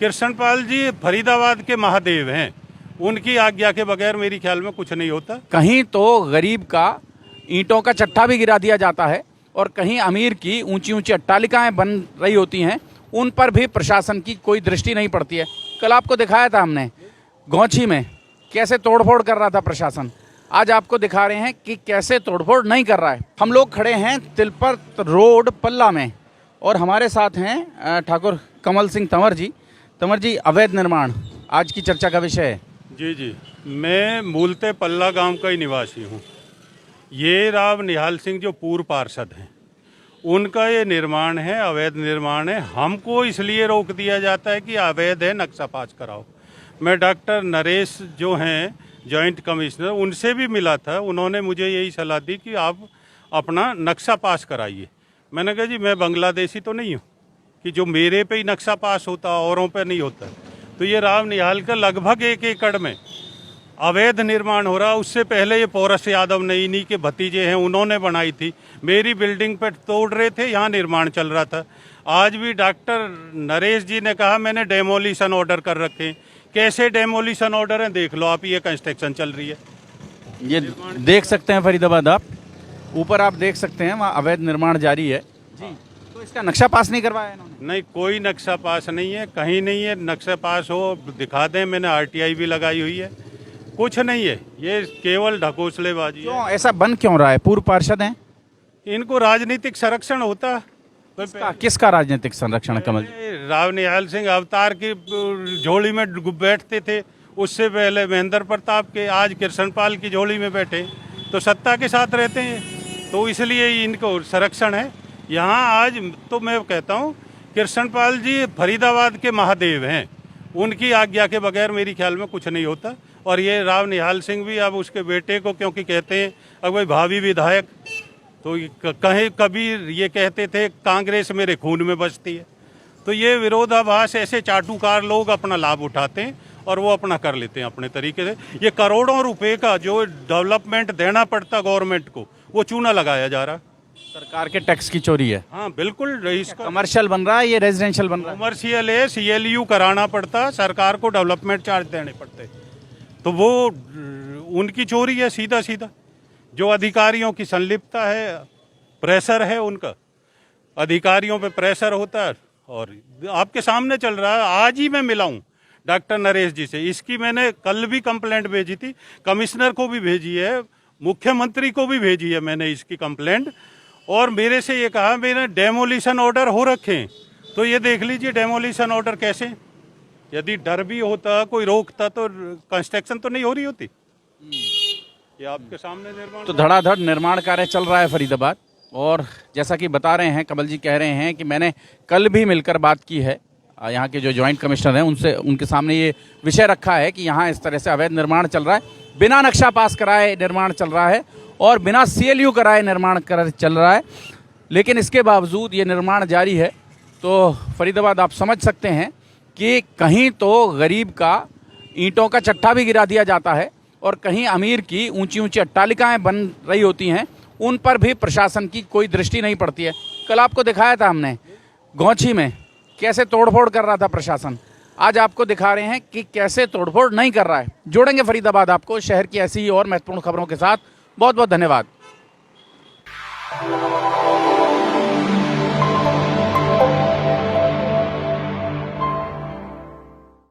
कृष्णपाल जी फरीदाबाद के महादेव हैं, उनकी आज्ञा के बगैर मेरी ख्याल में कुछ नहीं होता। कहीं तो गरीब का ईंटों का चट्टा भी गिरा दिया जाता है और कहीं अमीर की ऊंची ऊंची अट्टालिकाएं बन रही होती हैं, उन पर भी प्रशासन की कोई दृष्टि नहीं पड़ती है। कल आपको दिखाया था हमने गौची में कैसे तोड़फोड़ कर रहा था प्रशासन, आज आपको दिखा रहे हैं कि कैसे तोड़फोड़ नहीं कर रहा है। हम लोग खड़े हैं तिलपत रोड पल्ला में और हमारे साथ हैं ठाकुर कमल सिंह तंवर जी। तंवर जी, अवैध निर्माण आज की चर्चा का विषय है। जी, मैं मूलतः पल्ला गांव का ही निवासी हूँ। ये राव निहाल सिंह जो पूर्व पार्षद हैं, उनका ये निर्माण है, अवैध निर्माण है। हमको इसलिए रोक दिया जाता है कि अवैध है, नक्शा पास कराओ। मैं डॉक्टर नरेश जो हैं जॉइंट कमिश्नर, उनसे भी मिला था। उन्होंने मुझे यही सलाह दी कि आप अपना नक्शा पास कराइए। मैंने कहा जी मैं बांग्लादेशी तो नहीं हूँ कि जो मेरे पे ही नक्शा पास होता औरों पे नहीं होता। तो ये राव निहाल का लगभग 1 एकड़ में अवैध निर्माण हो रहा। उससे पहले ये पोरस यादव ने, इन्हीं के भतीजे हैं, उन्होंने बनाई थी। मेरी बिल्डिंग पे तोड़ रहे थे, यहाँ निर्माण चल रहा था। आज भी डॉक्टर नरेश जी ने कहा मैंने डेमोलिशन ऑर्डर कर रखे हैं। कैसे डेमोलिशन ऑर्डर हैं देख लो आप, ये कंस्ट्रक्शन चल रही है। ये देख सकते हैं फरीदाबाद, आप ऊपर आप देख सकते हैं वहाँ अवैध निर्माण जारी है जी। तो इसका नक्शा पास नहीं करवाया इन्होंने? नहीं, कोई नक्शा पास नहीं है, कहीं नहीं है। नक्शा पास हो दिखा दें, मैंने RTI भी लगाई हुई है, कुछ नहीं है। ये केवल ढकोसलेबाजी है। क्यों ऐसा बन क्यों रहा है? पूर्व पार्षद हैं, इनको राजनीतिक संरक्षण होता। किसका राजनीतिक संरक्षण? कमल जी, राव निहाल सिंह अवतार की झोली में बैठते थे, उससे पहले महेंद्र प्रताप के, आज कृष्णपाल की झोली में बैठे, तो सत्ता के साथ रहते हैं, तो इसलिए इनको संरक्षण है। यहाँ आज तो मैं कहता हूँ कृष्णपाल जी फरीदाबाद के महादेव हैं, उनकी आज्ञा के बगैर मेरी ख्याल में कुछ नहीं होता। और ये राव निहाल सिंह भी अब उसके बेटे को, क्योंकि कहते हैं अब भाई भावी विधायक, तो कहीं कभी ये कहते थे कांग्रेस मेरे खून में बसती है। तो ये विरोधाभास, ऐसे चाटुकार लोग अपना लाभ उठाते हैं और वो अपना कर लेते हैं अपने तरीके से। ये करोड़ों रुपए का जो डेवलपमेंट देना पड़ता गवर्नमेंट को, वो चूना लगाया जा रहा। सरकार के टैक्स की चोरी है। हाँ बिल्कुल, इसका कमर्शियल बन रहा है, ये रेजिडेंशियल बन रहा है। कमर्शियल है, CLU कराना पड़ता, सरकार को डेवलपमेंट चार्ज देने पड़ते, तो वो उनकी चोरी है सीधा सीधा। जो अधिकारियों की संलिप्तता है, प्रेशर है उनका, अधिकारियों पे प्रेशर होता है। और आपके सामने चल रहा है, आज ही मैं मिला हूँ डॉक्टर नरेश जी से। इसकी मैंने कल भी कंप्लेंट भेजी थी, कमिश्नर को भी भेजी है, मुख्यमंत्री को भी भेजी है मैंने इसकी कंप्लेंट। और मेरे से ये कहा मेरे डेमोलिशन ऑर्डर हो रखे हैं। तो ये देख लीजिए डेमोलिशन ऑर्डर कैसे, यदि डर भी होता, कोई रोकता, तो कंस्ट्रक्शन तो नहीं हो रही होती। ये आपके सामने निर्माण, तो धड़ाधड़ निर्माण कार्य चल रहा है फरीदाबाद। और जैसा कि बता रहे हैं कमल जी, कह रहे हैं कि मैंने कल भी मिलकर बात की है यहाँ के जो जॉइंट कमिश्नर हैं उनसे, उनके सामने ये विषय रखा है कि यहाँ इस तरह से अवैध निर्माण चल रहा है, बिना नक्शा पास कराए निर्माण चल रहा है और बिना CLU कराए निर्माण चल रहा है। लेकिन इसके बावजूद ये निर्माण जारी है। तो फरीदाबाद आप समझ सकते हैं कि कहीं तो गरीब का ईंटों का चट्टा भी गिरा दिया जाता है और कहीं अमीर की ऊंची ऊंची अट्टालिकाएं बन रही होती हैं, उन पर भी प्रशासन की कोई दृष्टि नहीं पड़ती है। कल आपको दिखाया था हमने गौची में कैसे तोड़फोड़ कर रहा था प्रशासन, आज आपको दिखा रहे हैं कि कैसे तोड़फोड़ नहीं कर रहा है। जोड़ेंगे फरीदाबाद आपको शहर की ऐसी ही और महत्वपूर्ण खबरों के साथ। बहुत बहुत धन्यवाद।